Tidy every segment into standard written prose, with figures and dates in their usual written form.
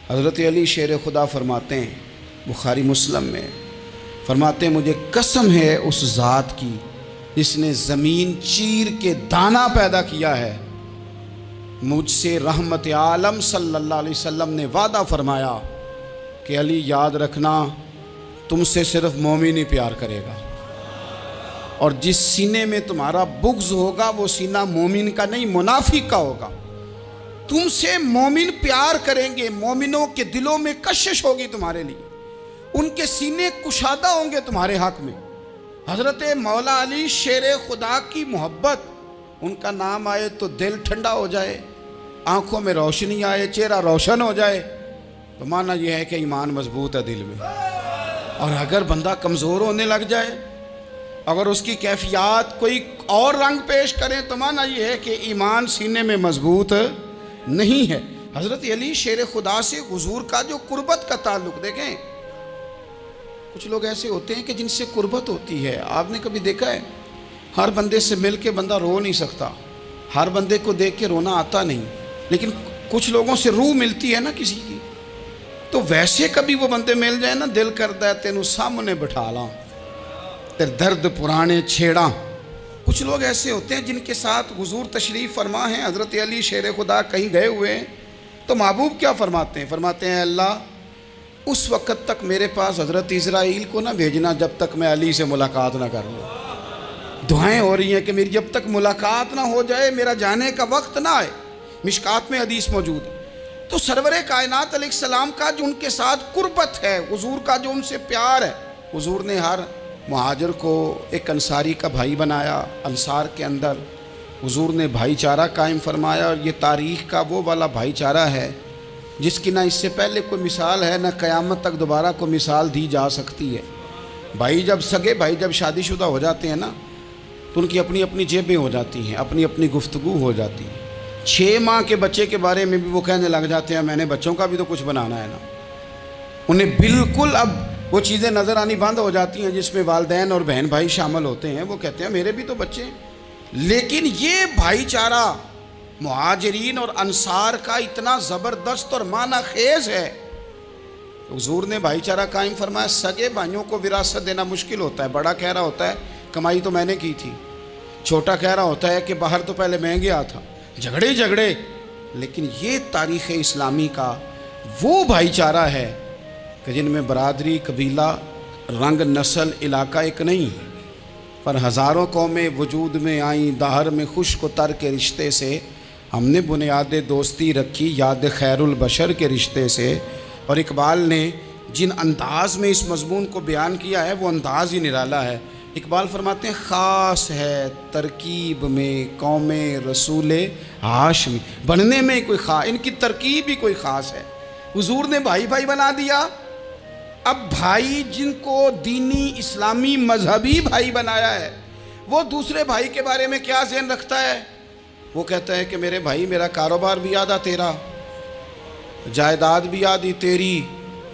حضرت علی شیر خدا فرماتے ہیں بخاری مسلم میں، فرماتے ہیں مجھے قسم ہے اس ذات کی جس نے زمین چیر کے دانہ پیدا کیا ہے، مجھ سے رحمت عالم صلی اللہ علیہ وسلم نے وعدہ فرمایا کہ علی یاد رکھنا تم سے صرف مومن ہی پیار کرے گا، اور جس سینے میں تمہارا بغض ہوگا وہ سینہ مومن کا نہیں منافق کا ہوگا۔ تم سے مومن پیار کریں گے، مومنوں کے دلوں میں کشش ہوگی تمہارے لیے، ان کے سینے کشادہ ہوں گے تمہارے حق میں۔ حضرت مولا علی شیر خدا کی محبت، ان کا نام آئے تو دل ٹھنڈا ہو جائے، آنکھوں میں روشنی آئے، چہرہ روشن ہو جائے، تو معنی یہ ہے کہ ایمان مضبوط ہے دل میں۔ اور اگر بندہ کمزور ہونے لگ جائے، اگر اس کی کیفیات کوئی اور رنگ پیش کریں، تو معنی یہ ہے کہ ایمان سینے میں مضبوط نہیں ہے۔ حضرت علی شیر خدا سے حضور کا جو قربت کا تعلق دیکھیں، کچھ لوگ ایسے ہوتے ہیں کہ جن سے قربت ہوتی ہے، آپ نے کبھی دیکھا ہے ہر بندے سے مل کے بندہ رو نہیں سکتا، ہر بندے کو دیکھ کے رونا آتا نہیں، لیکن کچھ لوگوں سے روح ملتی ہے نا کسی کی، تو ویسے کبھی وہ بندے مل جائیں نا، دل کرتا ہے تینوں سامنے بٹھا لاں، تیرے درد پرانے چھیڑاں۔ کچھ لوگ ایسے ہوتے ہیں جن کے ساتھ حضور تشریف فرما ہیں، حضرت علی شیر خدا کہیں گئے ہوئے ہیں، تو محبوب کیا فرماتے ہیں؟ فرماتے ہیں اللہ اس وقت تک میرے پاس حضرت اسرائیل کو نہ بھیجنا جب تک میں علی سے ملاقات نہ کر لوں۔ دعائیں ہو رہی ہیں کہ میری جب تک ملاقات نہ ہو جائے میرا جانے کا وقت نہ آئے، مشکات میں حدیث موجود ہے۔ تو سرور کائنات علیہ السلام کا جو ان کے ساتھ قربت ہے، حضور کا جو ان سے پیار ہے، حضور نے ہر مہاجر کو ایک انصاری کا بھائی بنایا، انصار کے اندر حضور نے بھائی چارہ قائم فرمایا، اور یہ تاریخ کا وہ والا بھائی چارہ ہے جس کی نہ اس سے پہلے کوئی مثال ہے، نہ قیامت تک دوبارہ کوئی مثال دی جا سکتی ہے۔ بھائی جب سگے بھائی جب شادی شدہ ہو جاتے ہیں نا، تو ان کی اپنی اپنی جیبیں ہو جاتی ہیں، اپنی اپنی گفتگو ہو جاتی ہے۔ 6 ماہ کے بچے کے بارے میں بھی وہ کہنے لگ جاتے ہیں میں نے بچوں کا بھی تو کچھ بنانا ہے نا۔ انہیں بالکل اب وہ چیزیں نظر آنی بند ہو جاتی ہیں جس میں والدین اور بہن بھائی شامل ہوتے ہیں، وہ کہتے ہیں میرے بھی تو بچے ہیں۔ لیکن یہ بھائی چارہ مہاجرین اور انصار کا اتنا زبردست اور معنی خیز ہے، حضور نے بھائی چارہ قائم فرمایا۔ سگے بھائیوں کو وراثت دینا مشکل ہوتا ہے، بڑا کہہ رہا ہوتا ہے کمائی تو میں نے کی تھی، چھوٹا کہہ رہا ہوتا ہے کہ باہر تو پہلے میں گیا تھا، جھگڑے جھگڑے۔ لیکن یہ تاریخ اسلامی کا وہ بھائی چارہ ہے کہ جن میں برادری، قبیلہ، رنگ، نسل، علاقہ ایک نہیں، پر ہزاروں قومیں وجود میں آئیں، دہر میں خشک و تر کے رشتے سے ہم نے بنیاد دوستی رکھی، یاد خیر البشر کے رشتے سے۔ اور اقبال نے جن انداز میں اس مضمون کو بیان کیا ہے وہ انداز ہی نرالا ہے۔ اقبال فرماتے ہیں خاص ہے ترکیب میں قوم رسول ہاشمی، بننے میں کوئی ان کی ترکیب ہی کوئی خاص ہے۔ حضور نے بھائی بھائی بنا دیا۔ اب بھائی جن کو دینی اسلامی مذہبی بھائی بنایا ہے، وہ دوسرے بھائی کے بارے میں کیا ذہن رکھتا ہے؟ وہ کہتا ہے کہ میرے بھائی میرا کاروبار بھی آدھا تیرا، جائیداد بھی آدھی تیری،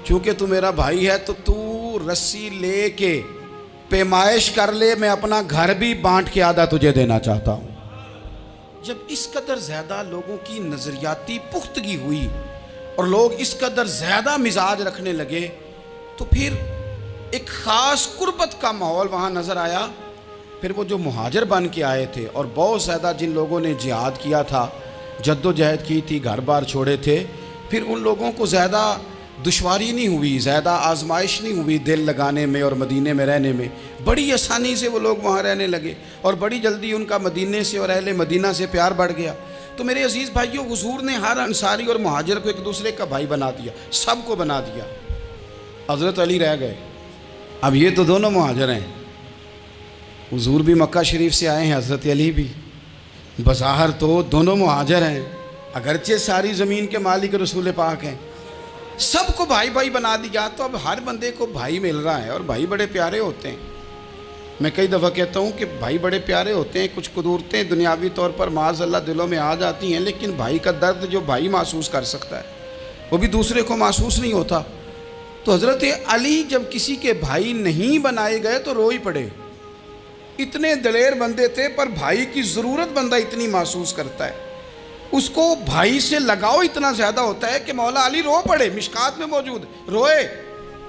چونکہ تو میرا بھائی ہے تو تو رسی لے کے پیمائش کر لے، میں اپنا گھر بھی بانٹ کے آدھا تجھے دینا چاہتا ہوں۔ جب اس قدر زیادہ لوگوں کی نظریاتی پختگی ہوئی اور لوگ اس قدر زیادہ مزاج رکھنے لگے، تو پھر ایک خاص قربت کا ماحول وہاں نظر آیا۔ پھر وہ جو مہاجر بن کے آئے تھے اور بہت زیادہ جن لوگوں نے جہاد کیا تھا، جد و جہد کی تھی، گھر بار چھوڑے تھے، پھر ان لوگوں کو زیادہ دشواری نہیں ہوئی، زیادہ آزمائش نہیں ہوئی دل لگانے میں اور مدینے میں رہنے میں، بڑی آسانی سے وہ لوگ وہاں رہنے لگے، اور بڑی جلدی ان کا مدینے سے اور اہل مدینہ سے پیار بڑھ گیا۔ تو میرے عزیز بھائیوں، حضور نے ہر انصاری اور مہاجر کو ایک دوسرے کا بھائی بنا دیا، سب کو بنا دیا۔ حضرت علی رہ گئے، اب یہ تو دونوں مہاجر ہیں، حضور بھی مکہ شریف سے آئے ہیں، حضرت علی بھی، بظاہر تو دونوں مہاجر ہیں، اگرچہ ساری زمین کے مالک رسول پاک ہیں، سب کو بھائی بھائی بنا دیا۔ تو اب ہر بندے کو بھائی مل رہا ہے، اور بھائی بڑے پیارے ہوتے ہیں۔ میں کئی دفعہ کہتا ہوں کہ بھائی بڑے پیارے ہوتے ہیں، کچھ قدورتیں دنیاوی طور پر معاذ اللہ دلوں میں آ جاتی ہیں، لیکن بھائی کا درد جو بھائی محسوس کر سکتا ہے وہ بھی دوسرے کو محسوس نہیں ہوتا۔ تو حضرت علی جب کسی کے بھائی نہیں بنائے گئے تو رو ہی پڑے، اتنے دلیر بندے تھے، پر بھائی کی ضرورت بندہ اتنی محسوس کرتا ہے۔ اس کو بھائی سے لگاؤ اتنا زیادہ ہوتا ہے کہ مولا علی رو پڑے، مشکات میں موجود روئے۔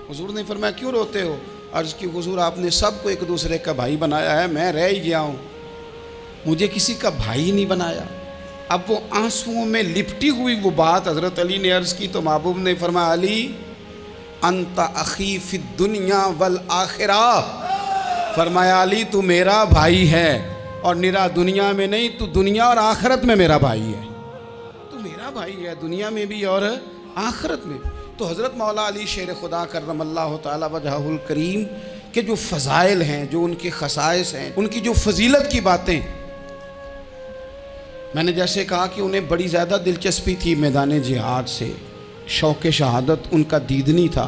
حضور نے فرمایا کیوں روتے ہو؟ عرض کی حضور آپ نے سب کو ایک دوسرے کا بھائی بنایا ہے، میں رہ ہی گیا ہوں، مجھے کسی کا بھائی نہیں بنایا۔ اب وہ آنسوؤں میں لپٹی ہوئی وہ بات حضرت علی نے عرض کی تو محبوب نے فرمایا علی انت اخی فی الدنیا والآخرہ، فرمایا علی تو میرا بھائی ہے، اور نرا دنیا میں نہیں، تو دنیا اور آخرت میں میرا بھائی ہے، تو میرا بھائی ہے دنیا میں بھی اور آخرت میں۔ تو حضرت مولا علی شیر خدا کرم اللہ تعالی وجہہ الکریم کے جو فضائل ہیں، جو ان کے خصائص ہیں، ان کی جو فضیلت کی باتیں، میں نے جیسے کہا کہ انہیں بڑی زیادہ دلچسپی تھی میدان جہاد سے، شوق شہادت ان کا دیدنی تھا۔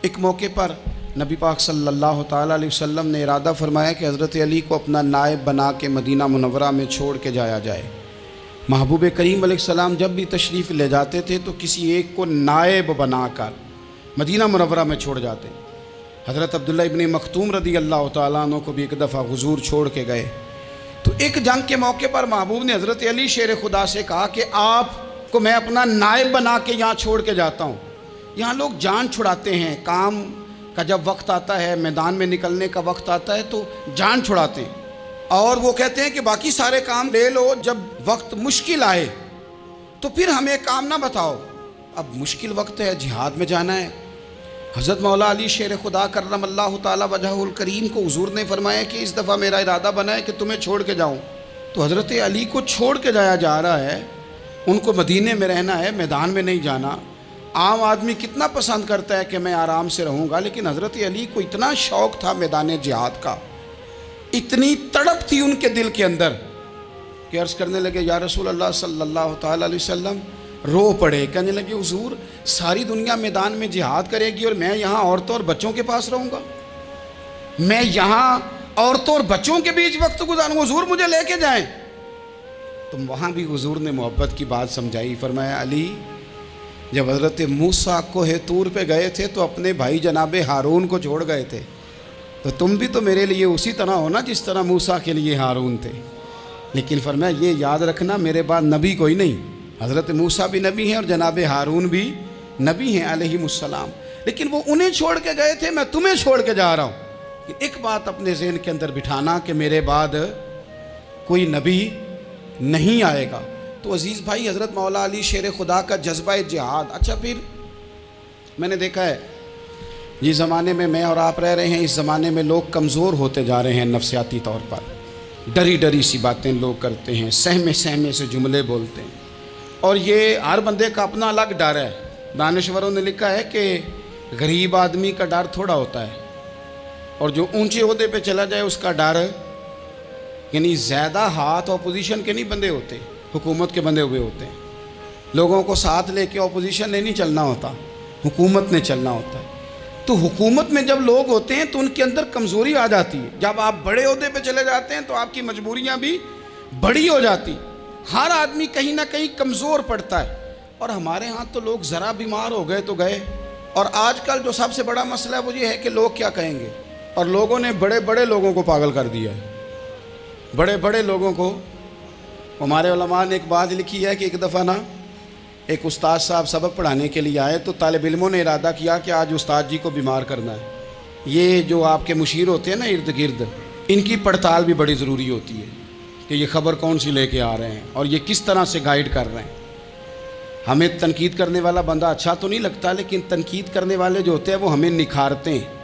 ایک موقع پر نبی پاک صلی اللہ تعالیٰ علیہ وسلم نے ارادہ فرمایا کہ حضرت علی کو اپنا نائب بنا کے مدینہ منورہ میں چھوڑ کے جایا جائے۔ محبوب کریم علیہ السلام جب بھی تشریف لے جاتے تھے تو کسی ایک کو نائب بنا کر مدینہ منورہ میں چھوڑ جاتے۔ حضرت عبداللہ ابن مختوم رضی اللہ تعالیٰ عنہ کو بھی ایک دفعہ حضور چھوڑ کے گئے، تو ایک جنگ کے موقع پر محبوب نے حضرت علی شیر خدا سے کہا کہ آپ کو میں اپنا نائب بنا کے یہاں چھوڑ کے جاتا ہوں۔ یہاں لوگ جان چھڑاتے ہیں، کام کا جب وقت آتا ہے، میدان میں نکلنے کا وقت آتا ہے تو جان چھڑاتے ہیں، اور وہ کہتے ہیں کہ باقی سارے کام لے لو، جب وقت مشکل آئے تو پھر ہمیں کام نہ بتاؤ۔ اب مشکل وقت ہے، جہاد میں جانا ہے۔ حضرت مولا علی شیر خدا کرم اللہ تعالی وجہہ الکریم کو حضور نے فرمایا کہ اس دفعہ میرا ارادہ بنا ہے کہ تمہیں چھوڑ کے جاؤں۔ تو حضرت علی کو چھوڑ کے جایا جا رہا ہے، ان کو مدینے میں رہنا ہے، میدان میں نہیں جانا۔ عام آدمی کتنا پسند کرتا ہے کہ میں آرام سے رہوں گا، لیکن حضرت علی کو اتنا شوق تھا میدان جہاد کا، اتنی تڑپ تھی ان کے دل کے اندر کہ عرض کرنے لگے یا رسول اللہ صلی اللہ تعالی علیہ وسلم، رو پڑے، کہنے لگے حضور ساری دنیا میدان میں جہاد کرے گی اور میں یہاں عورتوں اور بچوں کے پاس رہوں گا، میں یہاں عورتوں اور بچوں کے بیچ وقت گزاروں، حضور مجھے لے کے جائیں۔ تو وہاں بھی حضور نے محبت کی بات سمجھائی، فرمایا علی جب حضرت موسیٰ کوہ طور پہ گئے تھے تو اپنے بھائی جناب ہارون کو چھوڑ گئے تھے، تو تم بھی تو میرے لیے اسی طرح ہونا جس طرح موسیٰ کے لیے ہارون تھے، لیکن فرمایا یہ یاد رکھنا میرے بعد نبی کوئی نہیں، حضرت موسیٰ بھی نبی ہیں اور جناب ہارون بھی نبی ہیں علیہم السلام، لیکن وہ انہیں چھوڑ کے گئے تھے، میں تمہیں چھوڑ کے جا رہا ہوں۔ ایک بات اپنے ذہن کے اندر بٹھانا کہ میرے بعد کوئی نبی نہیں آئے گا۔ تو عزیز بھائی حضرت مولا علی شیر خدا کا جذبہ جہاد۔ اچھا پھر میں نے دیکھا ہے جس زمانے میں میں اور آپ رہ رہے ہیں، اس زمانے میں لوگ کمزور ہوتے جا رہے ہیں نفسیاتی طور پر، ڈری ڈری سی باتیں لوگ کرتے ہیں، سہمے سہمے سے جملے بولتے ہیں، اور یہ ہر بندے کا اپنا الگ ڈر ہے۔ دانشوروں نے لکھا ہے کہ غریب آدمی کا ڈر تھوڑا ہوتا ہے، اور جو اونچے عہدے پہ چلا جائے اس کا ڈر، یعنی زیادہ ہاتھ اپوزیشن کے نہیں بندے ہوتے، حکومت کے بندے ہوئے ہوتے ہیں۔ لوگوں کو ساتھ لے کے اپوزیشن نے نہیں چلنا ہوتا، حکومت نے چلنا ہوتا ہے۔ تو حکومت میں جب لوگ ہوتے ہیں تو ان کے اندر کمزوری آ جاتی ہے، جب آپ بڑے عہدے پہ چلے جاتے ہیں تو آپ کی مجبوریاں بھی بڑی ہو جاتی، ہر آدمی کہیں نہ کہیں کمزور پڑتا ہے۔ اور ہمارے ہاں تو لوگ ذرا بیمار ہو گئے تو گئے، اور آج کل جو سب سے بڑا مسئلہ ہے وہ یہ ہے کہ لوگ کیا کہیں گے، اور لوگوں نے بڑے بڑے لوگوں کو پاگل کر دیا ہے، بڑے بڑے لوگوں کو۔ ہمارے علماء نے ایک بات لکھی ہے کہ ایک دفعہ نا ایک استاد صاحب سبق پڑھانے کے لیے آئے تو طالب علموں نے ارادہ کیا کہ آج استاد جی کو بیمار کرنا ہے۔ یہ جو آپ کے مشیر ہوتے ہیں نا ارد گرد، ان کی پڑتال بھی بڑی ضروری ہوتی ہے کہ یہ خبر کون سی لے کے آ رہے ہیں اور یہ کس طرح سے گائیڈ کر رہے ہیں۔ ہمیں تنقید کرنے والا بندہ اچھا تو نہیں لگتا، لیکن تنقید کرنے والے جو ہوتے ہیں وہ ہمیں نکھارتے ہیں،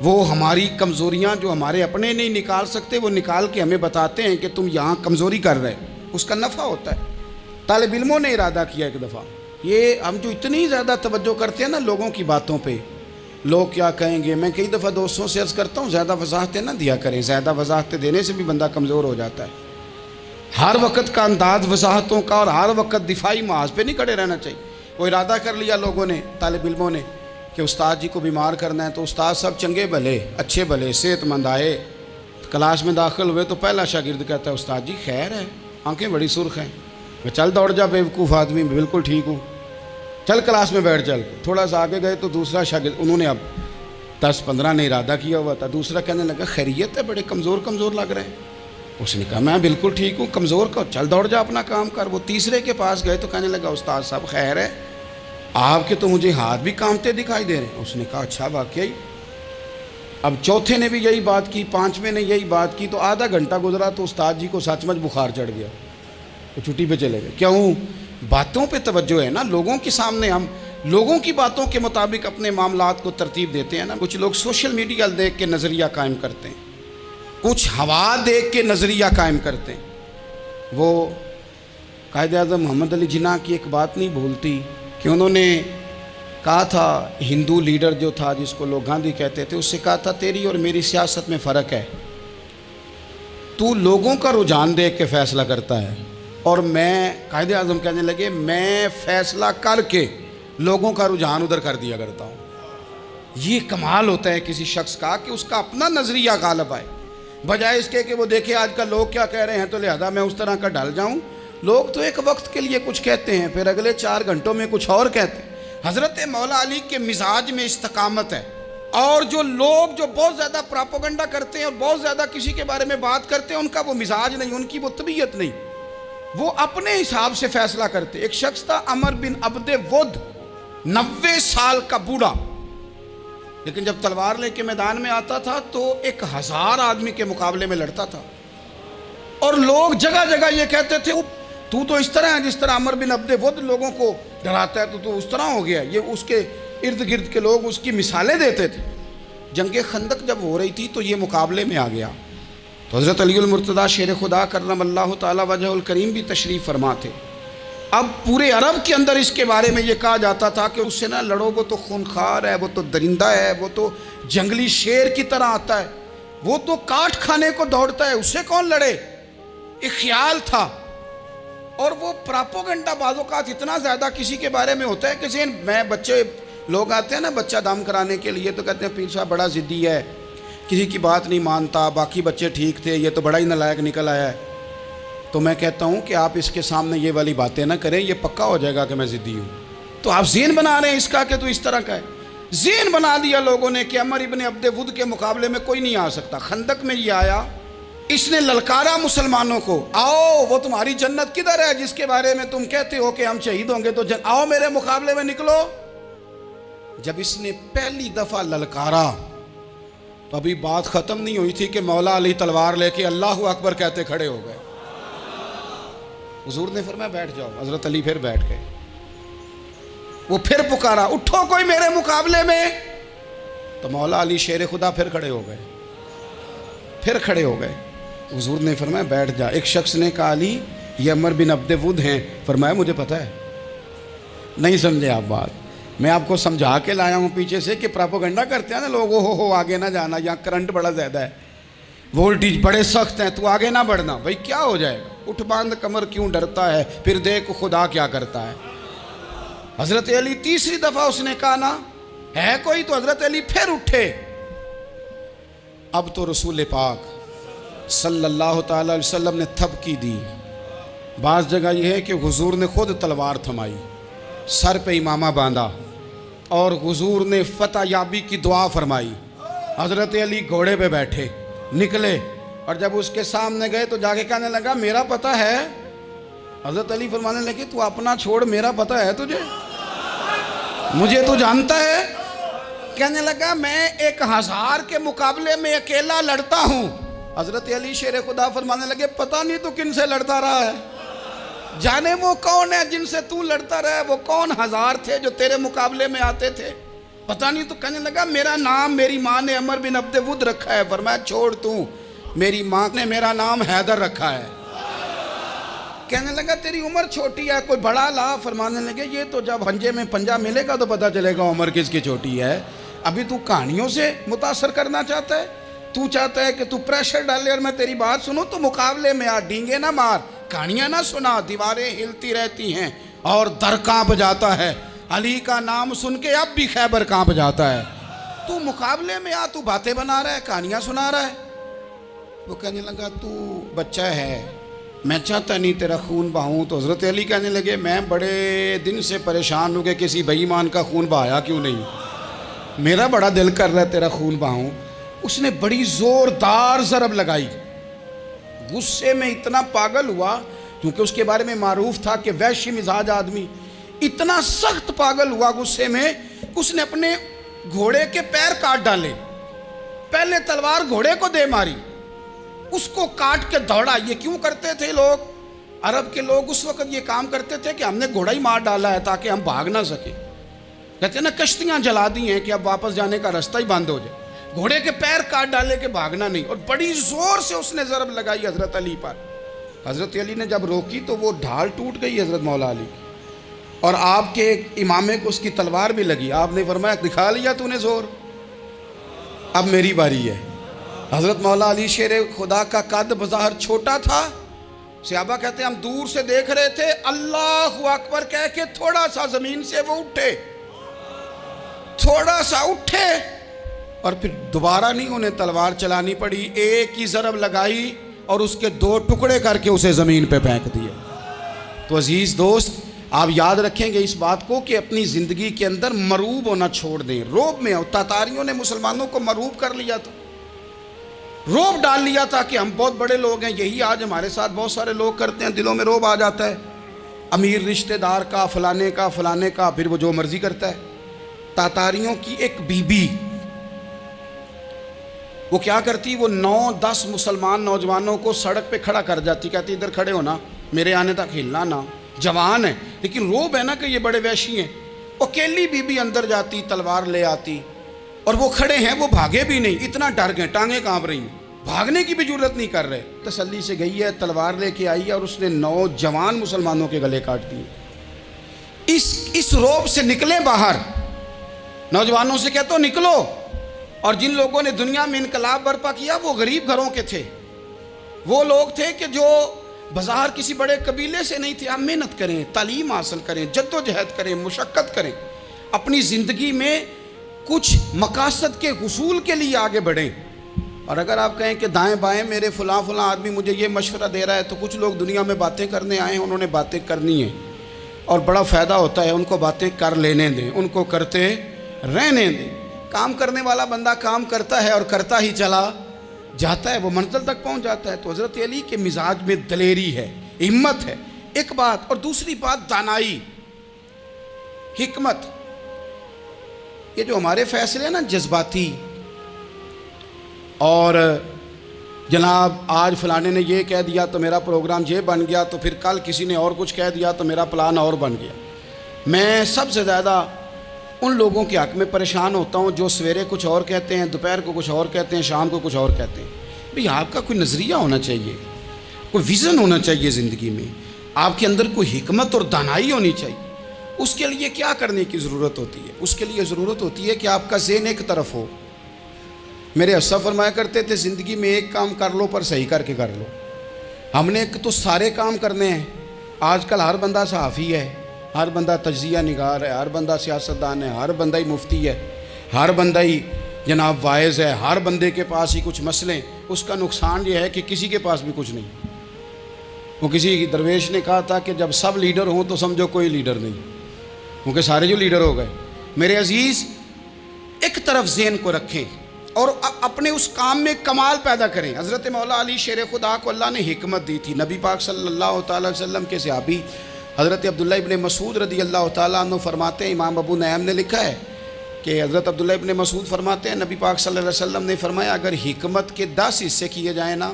وہ ہماری کمزوریاں جو ہمارے اپنے نہیں نکال سکتے وہ نکال کے ہمیں بتاتے ہیں کہ تم یہاں کمزوری کر رہے، اس کا نفع ہوتا ہے۔ طالب علموں نے ارادہ کیا ایک دفعہ، یہ ہم جو اتنی زیادہ توجہ کرتے ہیں نا لوگوں کی باتوں پہ، لوگ کیا کہیں گے، میں کئی دفعہ دوستوں سے عرض کرتا ہوں زیادہ وضاحتیں نہ دیا کریں، زیادہ وضاحتیں دینے سے بھی بندہ کمزور ہو جاتا ہے۔ ہر وقت کا انداز وضاحتوں کا اور ہر وقت دفاعی محاذ پہ نہیں کھڑے رہنا چاہیے۔ وہ ارادہ کر لیا لوگوں نے، طالب علموں نے، کہ استاد جی کو بیمار کرنا ہے، تو استاد سب چنگے بھلے اچھے بھلے صحت مند آئے، کلاس میں داخل ہوئے تو پہلا شاگرد کہتا ہے استاد جی خیر ہے، آنکھیں بڑی سرخ ہیں۔ میں چل دوڑ جا بیوقوف آدمی، بالکل ٹھیک ہوں، چل کلاس میں بیٹھ چل۔ تھوڑا سا آگے گئے تو دوسرا شاگرد، انہوں نے اب 10-15 نے ارادہ کیا ہوا تھا، دوسرا کہنے لگا خیریت ہے، بڑے کمزور کمزور لگ رہے ہیں۔ اس نے کہا میں بالکل ٹھیک ہوں، کمزور کا چل دوڑ جا اپنا کام کر۔ وہ تیسرے کے پاس گئے تو کہنے لگا استاد صاحب خیر ہے، آپ کے تو مجھے ہاتھ بھی کامتے دکھائی دے رہے ہیں۔ اس نے کہا اچھا واقعی؟ اب چوتھے نے بھی یہی بات کی، پانچویں نے یہی بات کی، تو آدھا گھنٹہ گزرا تو استاد جی کو سچ مچ بخار چڑھ گیا، وہ چھٹی پہ چلے گئے۔ کیوں؟ باتوں پہ توجہ ہے نا، لوگوں کے سامنے ہم لوگوں کی باتوں کے مطابق اپنے معاملات کو ترتیب دیتے ہیں نا۔ کچھ لوگ سوشل میڈیا دیکھ کے نظریہ قائم کرتے ہیں، کچھ ہوا دیکھ کے نظریہ قائم کرتے ہیں۔ وہ قائد اعظم محمد علی جناح کی ایک بات نہیں بھولتی کہ انہوں نے کہا تھا، ہندو لیڈر جو تھا جس کو لوگ گاندھی کہتے تھے، اس سے کہا تھا تیری اور میری سیاست میں فرق ہے، تو لوگوں کا رجحان دیکھ کے فیصلہ کرتا ہے اور میں، قائد اعظم کہنے لگے، میں فیصلہ کر کے لوگوں کا رجحان ادھر کر دیا کرتا ہوں۔ یہ کمال ہوتا ہے کسی شخص کا کہ اس کا اپنا نظریہ غالب آئے، بجائے اس کے کہ وہ دیکھے آج کل لوگ کیا کہہ رہے ہیں تو لہذا میں اس طرح کا ڈھل جاؤں۔ لوگ تو ایک وقت کے لیے کچھ کہتے ہیں، پھر اگلے 4 گھنٹوں میں کچھ اور کہتے ہیں۔ حضرت مولا علی کے مزاج میں استقامت ہے، اور جو لوگ جو بہت زیادہ پراپوگنڈا کرتے ہیں اور بہت زیادہ کسی کے بارے میں بات کرتے ہیں، ان کا وہ مزاج نہیں، ان کی وہ طبیعت نہیں، وہ اپنے حساب سے فیصلہ کرتے۔ ایک شخص تھا عمر بن عبد ود، 90 سال کا بوڑھا، لیکن جب تلوار لے کے میدان میں آتا تھا تو 1000 آدمی کے مقابلے میں لڑتا تھا، اور لوگ جگہ جگہ یہ کہتے تھے تو اس طرح ہے جس طرح عمر بن عبد ود لوگوں کو ڈراتا ہے، تو اس طرح ہو گیا۔ یہ اس کے ارد گرد کے لوگ اس کی مثالیں دیتے تھے۔ جنگ خندق جب ہو رہی تھی تو یہ مقابلے میں آ گیا، تو حضرت علی المرتضیٰ شیر خدا کرم اللہ تعالی وجہ الکریم بھی تشریف فرما تھے۔ اب پورے عرب کے اندر اس کے بارے میں یہ کہا جاتا تھا کہ اس سے نہ لڑو، وہ تو خونخوار ہے، وہ تو درندہ ہے، وہ تو جنگلی شیر کی طرح آتا ہے، وہ تو کاٹ کھانے کو دوڑتا ہے، اس سے کون لڑے؟ ایک خیال تھا۔ اور وہ پراپوگنڈا بعض اوقات اتنا زیادہ کسی کے بارے میں ہوتا ہے کہ ذہن میں، بچے لوگ آتے ہیں نا بچہ دم کرانے کے لیے، تو کہتے ہیں پیر صاحب بڑا ضدی ہے، کسی کی بات نہیں مانتا، باقی بچے ٹھیک تھے، یہ تو بڑا ہی نالائق نکل آیا ہے۔ تو میں کہتا ہوں کہ آپ اس کے سامنے یہ والی باتیں نہ کریں، یہ پکا ہو جائے گا کہ میں ضدی ہوں۔ تو آپ ذہن بنا رہے ہیں اس کا کہ تو اس طرح کا ہے۔ ذہن بنا دیا لوگوں نے کہ عمر ابن عبد ود کے مقابلے میں کوئی نہیں آ سکتا۔ خندق میں یہ آیا، اس نے للکارا مسلمانوں کو، آؤ وہ تمہاری جنت کدھر ہے جس کے بارے میں تم کہتے ہو کہ ہم شہید ہوں گے، تو آؤ میرے مقابلے میں نکلو۔ جب اس نے پہلی دفعہ للکارا تو ابھی بات ختم نہیں ہوئی تھی کہ مولا علی تلوار لے کے اللہ اکبر کہتے کھڑے ہو گئے۔ حضور نے فرمایا بیٹھ جاؤ، حضرت علی پھر بیٹھ گئے۔ وہ پھر پکارا اٹھو کوئی میرے مقابلے میں، تو مولا علی شیر خدا پھر کھڑے ہو گئے، پھر کھڑے ہو گئے۔ حضور نے فرمایا بیٹھ جا۔ ایک شخص نے کہا علی یہ عمر بن عبد ود ہیں، فرمایا مجھے پتہ ہے۔ نہیں سمجھے آپ بات، میں آپ کو سمجھا کے لایا ہوں پیچھے سے کہ پراپوگنڈا کرتے ہیں نا لوگ، ہو آگے نہ جانا، یہاں کرنٹ بڑا زیادہ ہے، وولٹیج بڑے سخت ہیں، تو آگے نہ بڑھنا۔ بھائی کیا ہو جائے گا، اٹھ باندھ کمر کیوں ڈرتا ہے، پھر دیکھ خدا کیا کرتا ہے۔ حضرت علی تیسری دفعہ اس نے کہا نا ہے کوئی، تو حضرت علی پھر اٹھے۔ اب تو رسول پاک صلی اللہ تعالی علیہ وسلم نے تھپکی دی۔ بعض جگہ یہ ہے کہ حضور نے خود تلوار تھمائی، سر پہ امامہ باندھا، اور حضور نے فتح یابی کی دعا فرمائی۔ حضرت علی گھوڑے پہ بیٹھے نکلے، اور جب اس کے سامنے گئے تو جا کے کہنے لگا میرا پتہ ہے۔ حضرت علی فرمانے لگے تو اپنا چھوڑ، میرا پتہ ہے تجھے، مجھے تو جانتا ہے۔ کہنے لگا میں 1000 کے مقابلے میں اکیلا لڑتا ہوں۔ حضرت علی شیر خدا فرمانے لگے پتہ نہیں تو کن سے لڑتا رہا ہے، جانے وہ کون ہے جن سے تو لڑتا رہا ہے، وہ کون 1000 تھے جو تیرے مقابلے میں آتے تھے، پتہ نہیں۔ تو کہنے لگا میرا نام میری ماں نے عمر بن عبد ود رکھا ہے۔ فرمایا چھوڑ تو، میری ماں نے میرا نام حیدر رکھا ہے۔ کہنے لگا تیری عمر چھوٹی ہے، کوئی بڑا لا۔ فرمانے لگے یہ تو جب پنجے میں پنجہ ملے گا تو پتہ چلے گا عمر کس کی چھوٹی ہے، ابھی تو کہانیوں سے متاثر کرنا چاہتا ہے، تو چاہتا ہے کہ تو پریشر ڈالے اور میں تیری بات سنوں، تو مقابلے میں آ، ڈینگے نہ مار، کہانیاں نہ سنا، دیواریں ہلتی رہتی ہیں اور در کانپ جاتا ہے۔ علی کا نام سن کے اب بھی خیبر کانپ جاتا ہے۔ تو مقابلے میں آ، تو باتیں بنا رہا ہے، کہانیاں سنا رہا ہے۔ وہ کہنے لگا تو بچہ ہے، میں چاہتا نہیں تیرا خون بہاؤں۔ تو حضرت علی کہنے لگے میں بڑے دن سے پریشان ہوں کہ کسی بے ایمان کا خون بہایا کیوں نہیں، میرا بڑا دل کر رہا ہے تیرا خون بہاؤں۔ اس نے بڑی زوردار ضرب لگائی، غصے میں اتنا پاگل ہوا، کیونکہ اس کے بارے میں معروف تھا کہ وحشی مزاج آدمی، اتنا سخت پاگل ہوا غصے میں، اس نے اپنے گھوڑے کے پیر کاٹ ڈالے، پہلے تلوار گھوڑے کو دے ماری، اس کو کاٹ کے دوڑا۔ یہ کیوں کرتے تھے لوگ؟ عرب کے لوگ اس وقت یہ کام کرتے تھے کہ ہم نے گھوڑا ہی مار ڈالا ہے تاکہ ہم بھاگ نہ سکیں۔ کہتے ہیں نا کشتیاں جلا دی ہیں کہ اب واپس جانے کا راستہ ہی بند ہو جائے، گھوڑے کے پیر کاٹ ڈالے کہ بھاگنا نہیں، اور بڑی زور سے اس نے ضرب لگائی حضرت علی پر۔ حضرت علی نے جب روکی تو وہ ڈھال ٹوٹ گئی حضرت مولا علی کی، اور آپ کے امامے کو اس کی تلوار بھی لگی۔ آپ نے فرمایا دکھا لیا تو نے زور، اب میری باری ہے۔ حضرت مولا علی شیر خدا کا قد بظاہر چھوٹا تھا، صحابہ کہتے ہیں ہم دور سے دیکھ رہے تھے، اللہ اکبر کہہ کے تھوڑا سا زمین سے وہ اٹھے، تھوڑا سا اٹھے، اور پھر دوبارہ نہیں انہیں تلوار چلانی پڑی، ایک ہی ضرب لگائی اور اس کے 2 ٹکڑے کر کے اسے زمین پہ پھینک دیے۔ تو عزیز دوست، آپ یاد رکھیں گے اس بات کو کہ اپنی زندگی کے اندر مروب ہونا چھوڑ دیں۔ روب میں تاتاریوں نے مسلمانوں کو مروب کر لیا تھا، روب ڈال لیا تھا کہ ہم بہت بڑے لوگ ہیں۔ یہی آج ہمارے ساتھ بہت سارے لوگ کرتے ہیں، دلوں میں روب آ جاتا ہے، امیر رشتہ دار کا، فلانے کا، فلانے کا، پھر وہ جو مرضی کرتا ہے۔ تاتاریوں کی ایک بی بی، وہ کیا کرتی، وہ 9-10 مسلمان نوجوانوں کو سڑک پہ کھڑا کر جاتی، کہتی ادھر کھڑے ہونا، میرے آنے تک ہلنا نہ، جوان ہے لیکن روب ہے نا کہ یہ بڑے وحشی ہیں۔ اکیلی بی بی اندر جاتی، تلوار لے آتی، اور وہ کھڑے ہیں، وہ بھاگے بھی نہیں، اتنا ڈر گئے، ٹانگیں کانپ رہی ہیں، بھاگنے کی بھی جرت نہیں کر رہے۔ تسلی سے گئی ہے، تلوار لے کے آئی ہے، اور اس نے 9 جوان مسلمانوں کے گلے کاٹ دیے۔ اس روب سے نکلیں باہر، نوجوانوں سے کہتا ہوں نکلو۔ اور جن لوگوں نے دنیا میں انقلاب برپا کیا وہ غریب گھروں کے تھے، وہ لوگ تھے کہ جو بظاہر کسی بڑے قبیلے سے نہیں تھے۔ آپ محنت کریں، تعلیم حاصل کریں، جد و جہد کریں، مشقت کریں، اپنی زندگی میں کچھ مقاصد کے حصول کے لیے آگے بڑھیں۔ اور اگر آپ کہیں کہ دائیں بائیں میرے فلاں آدمی مجھے یہ مشورہ دے رہا ہے، تو کچھ لوگ دنیا میں باتیں کرنے آئے ہیں، انہوں نے باتیں کرنی ہیں اور بڑا فائدہ ہوتا ہے، ان کو باتیں کر لینے دیں، ان کو کرتے رہنے دیں۔ کام کرنے والا بندہ کام کرتا ہے اور کرتا ہی چلا جاتا ہے، وہ منزل تک پہنچ جاتا ہے۔ تو حضرت علی کے مزاج میں دلیری ہے، ہمت ہے، ایک بات، اور دوسری بات دانائی، حکمت۔ یہ جو ہمارے فیصلے ہیں نا جذباتی، اور جناب آج فلانے نے یہ کہہ دیا تو میرا پروگرام یہ بن گیا، تو پھر کل کسی نے اور کچھ کہہ دیا تو میرا پلان اور بن گیا۔ میں سب سے زیادہ ان لوگوں کے حق میں پریشان ہوتا ہوں جو سویرے کچھ اور کہتے ہیں، دوپہر کو کچھ اور کہتے ہیں، شام کو کچھ اور کہتے ہیں۔ بھئی آپ کا کوئی نظریہ ہونا چاہیے، کوئی ویژن ہونا چاہیے زندگی میں، آپ کے اندر کوئی حکمت اور دانائی ہونی چاہیے۔ اس کے لیے کیا کرنے کی ضرورت ہوتی ہے؟ اس کے لیے ضرورت ہوتی ہے کہ آپ کا ذہن ایک طرف ہو۔ میرے اسا فرمایا کرتے تھے زندگی میں ایک کام کر لو پر صحیح کر کے کر لو۔ ہم نے ایک تو سارے کام کرنے ہیں۔ آج کل ہر بندہ صحافی ہے، ہر بندہ تجزیہ نگار ہے، ہر بندہ سیاستدان ہے، ہر بندہ ہی مفتی ہے، ہر بندہ ہی جناب واعظ ہے، ہر بندے کے پاس ہی کچھ مسئلے۔ اس کا نقصان یہ ہے کہ کسی کے پاس بھی کچھ نہیں۔ وہ کسی درویش نے کہا تھا کہ جب سب لیڈر ہوں تو سمجھو کوئی لیڈر نہیں، کیونکہ سارے جو لیڈر ہو گئے۔ میرے عزیز، ایک طرف ذہن کو رکھیں اور اپنے اس کام میں کمال پیدا کریں۔ حضرت مولا علی شیر خدا کو اللہ نے حکمت دی تھی۔ نبی پاک صلی اللہ تعالی وسلم کے صحابی حضرت عبداللہ ابن مسعود رضی اللہ تعالیٰ عنہ فرماتے ہیں، امام ابو نعیم نے لکھا ہے کہ حضرت عبداللہ ابن مسعود فرماتے ہیں نبی پاک صلی اللہ علیہ وسلم نے فرمایا اگر حکمت کے 10 حصے کیے جائیں نا،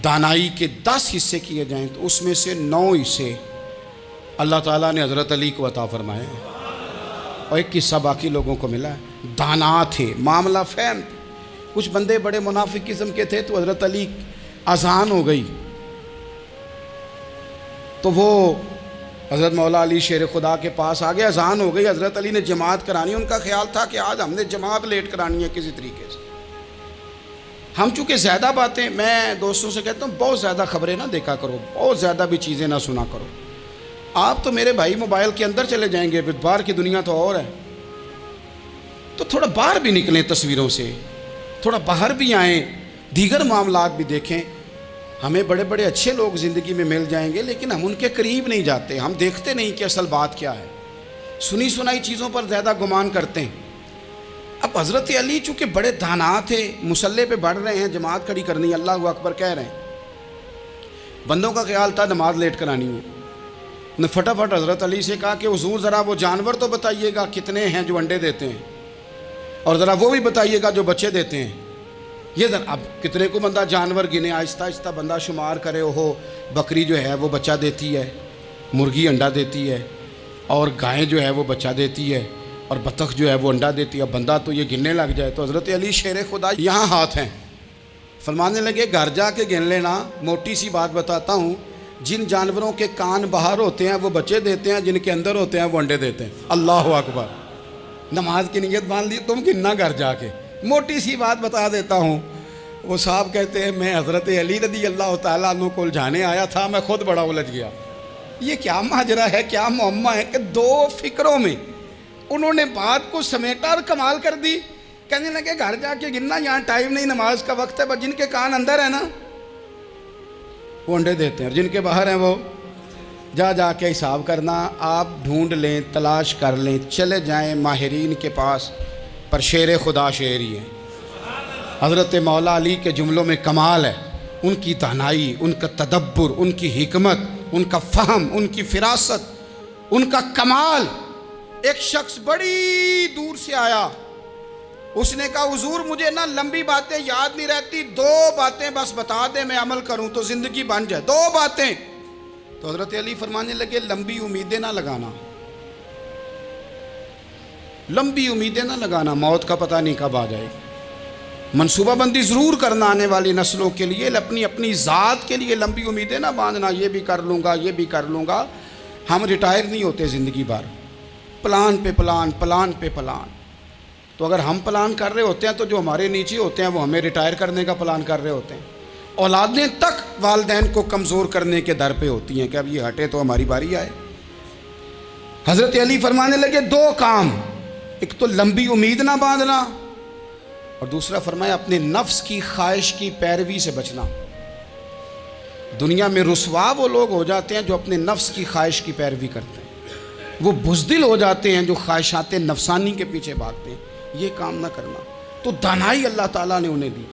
دانائی کے 10 حصے کیے جائیں، تو اس میں سے 9 حصے اللہ تعالیٰ نے حضرت علی کو عطا فرمائے ہیں، اور ایک حصہ باقی لوگوں کو ملا ہے۔ دانا تھے، معاملہ فہم تھے۔ کچھ بندے بڑے منافق قسم کے تھے، تو حضرت علی اذان ہو گئی تو وہ حضرت مولا علی شیر خدا کے پاس آ گئے، اذان ہو گئی، حضرت علی نے جماعت کرانی، ان کا خیال تھا کہ آج ہم نے جماعت لیٹ کرانی ہے کسی طریقے سے۔ ہم چونکہ زیادہ باتیں، میں دوستوں سے کہتا ہوں بہت زیادہ خبریں نہ دیکھا کرو، بہت زیادہ بھی چیزیں نہ سنا کرو۔ آپ تو میرے بھائی موبائل کے اندر چلے جائیں گے، پھر باہر کی دنیا تو اور ہے، تو تھوڑا باہر بھی نکلیں تصویروں سے، تھوڑا باہر بھی آئیں، دیگر معاملات بھی دیکھیں۔ ہمیں بڑے بڑے اچھے لوگ زندگی میں مل جائیں گے، لیکن ہم ان کے قریب نہیں جاتے، ہم دیکھتے نہیں کہ اصل بات کیا ہے، سنی سنائی چیزوں پر زیادہ گمان کرتے ہیں۔ اب حضرت علی چونکہ بڑے دانا تھے، مصلے پہ بڑھ رہے ہیں، جماعت کھڑی کرنی ہے، اللہ اکبر کہہ رہے ہیں، بندوں کا خیال تھا نماز لیٹ کرانی ہے، نے فٹافٹ حضرت علی سے کہا کہ حضور ذرا وہ جانور تو بتائیے گا کتنے ہیں جو انڈے دیتے ہیں، اور ذرا وہ بھی بتائیے گا جو بچے دیتے ہیں۔ یہ ذرا اب کتنے کو بندہ جانور گنے، آہستہ آہستہ بندہ شمار کرے، وہ بکری جو ہے وہ بچہ دیتی ہے، مرغی انڈا دیتی ہے، اور گائیں جو ہے وہ بچہ دیتی ہے، اور بطخ جو ہے وہ انڈا دیتی ہے۔ اب بندہ تو یہ گننے لگ جائے تو حضرت علی شیر خدا یہاں ہاتھ ہیں، فرمانے لگے گھر جا کے گن لینا، موٹی سی بات بتاتا ہوں، جن جانوروں کے کان باہر ہوتے ہیں وہ بچے دیتے ہیں، جن کے اندر ہوتے ہیں وہ انڈے دیتے ہیں۔ اللہ اکبر، نماز کی نیت باندھ لی، تم گننا گھر جا کے۔ موٹی سی بات بتا دیتا ہوں، وہ صاحب کہتے ہیں میں حضرت علی رضی اللہ تعالیٰ عنہ کو الجھانے آیا تھا، میں خود بڑا الجھ گیا۔ یہ کیا ماجرا ہے، کیا معمہ ہے کہ دو فکروں میں انہوں نے بات کو سمیٹا اور کمال کر دی۔ کہنے لگے گھر جا کے گننا، یہاں ٹائم نہیں، نماز کا وقت ہے، بس جن کے کان اندر ہے نا وہ انڈے دیتے ہیں، اور جن کے باہر ہیں وہ جا کے حساب کرنا۔ آپ ڈھونڈ لیں، تلاش کر لیں، چلے جائیں ماہرین کے پاس، پر شیر خدا شیر ہی ہے۔ حضرت مولا علی کے جملوں میں کمال ہے، ان کی دانائی، ان کا تدبر، ان کی حکمت، ان کا فہم، ان کی فراست، ان کا کمال۔ ایک شخص بڑی دور سے آیا، اس نے کہا حضور مجھے نا لمبی باتیں یاد نہیں رہتی، دو باتیں بس بتا دیں میں عمل کروں تو زندگی بن جائے، دو باتیں۔ تو حضرت علی فرمانے لگے لمبی امیدیں نہ لگانا، لمبی امیدیں نہ لگانا، موت کا پتہ نہیں کب آ جائے گی۔ منصوبہ بندی ضرور کرنا آنے والی نسلوں کے لیے، اپنی ذات کے لیے لمبی امیدیں نہ باندھنا، یہ بھی کر لوں گا، یہ بھی کر لوں گا۔ ہم ریٹائر نہیں ہوتے زندگی بھر، پلان پہ پلان، پلان پہ پلان۔ تو اگر ہم پلان کر رہے ہوتے ہیں تو جو ہمارے نیچے ہوتے ہیں وہ ہمیں ریٹائر کرنے کا پلان کر رہے ہوتے ہیں۔ اولادیں تک والدین کو کمزور کرنے کے در پہ ہوتی ہیں کہ اب یہ ہٹے تو ہماری باری آئے۔ حضرت علی فرمانے لگے دو کام، ایک تو لمبی امید نہ باندھنا، اور دوسرا فرمایا اپنے نفس کی خواہش کی پیروی سے بچنا۔ دنیا میں رسوا وہ لوگ ہو جاتے ہیں جو اپنے نفس کی خواہش کی پیروی کرتے ہیں، وہ بزدل ہو جاتے ہیں جو خواہشات نفسانی کے پیچھے بھاگتے ہیں۔ یہ کام نہ کرنا، تو دانائی اللہ تعالیٰ نے انہیں دی۔